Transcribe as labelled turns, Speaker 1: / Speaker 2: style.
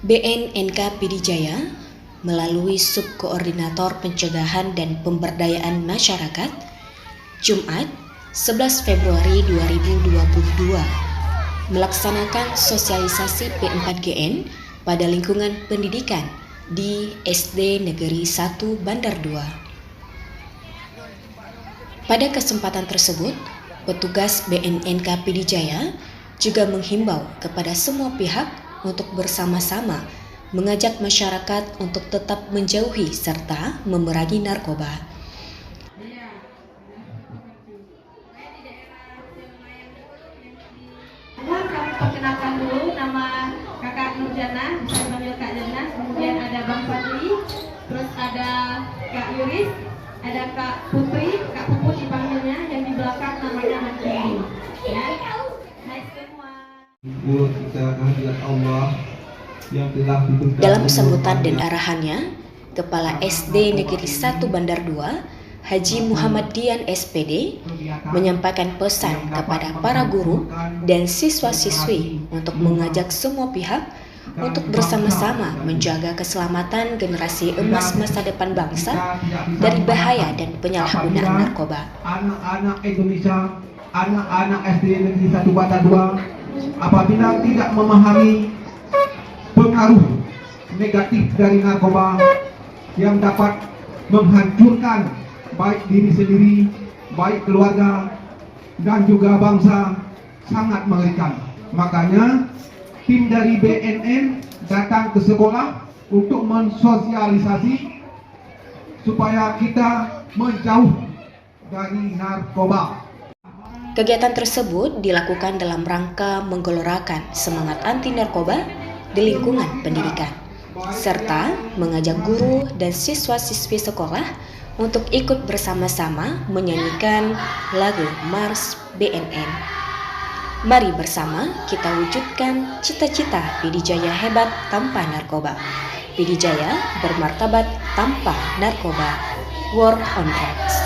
Speaker 1: BNNK Pidijaya melalui Subkoordinator Pencegahan dan Pemberdayaan Masyarakat Jumat 11 Februari 2022 melaksanakan sosialisasi P4GN pada lingkungan pendidikan di SD Negeri 1 Bandar 2. Pada kesempatan tersebut, petugas BNNK Pidijaya juga menghimbau kepada semua pihak untuk bersama-sama mengajak masyarakat untuk tetap menjauhi serta memerangi narkoba.
Speaker 2: Kami perkenalkan dulu nama Kakak Nurjana, bisa dipanggil Kak Jana, kemudian ada Bang Fadli, terus ada Kak Yuris, ada Kak Putri, Kak Puput dipanggilnya, yang di belakang namanya Mancini. Ya. Hai semua.
Speaker 1: Dalam sambutan dan arahannya, Kepala SD Negeri 1 Bandar 2, Haji Muhammad Dian SPD, menyampaikan pesan kepada para guru dan siswa-siswi untuk mengajak semua pihak untuk bersama-sama menjaga keselamatan generasi emas masa depan bangsa dari bahaya dan penyalahgunaan narkoba.
Speaker 3: Anak-anak Indonesia, anak-anak SD Negeri 1 Bandar 2, apabila tidak memahami pengaruh negatif dari narkoba yang dapat menghancurkan baik diri sendiri, baik keluarga, dan juga bangsa, sangat mengerikan. Makanya tim dari BNN datang ke sekolah untuk mensosialisasi supaya kita menjauh dari narkoba.
Speaker 1: Kegiatan tersebut dilakukan dalam rangka menggelorakan semangat anti narkoba di lingkungan pendidikan, serta mengajak guru dan siswa-siswi sekolah untuk ikut bersama-sama menyanyikan lagu Mars BNN. Mari bersama kita wujudkan cita-cita Pidijaya hebat tanpa narkoba. Pidijaya bermartabat tanpa narkoba. War on Drugs.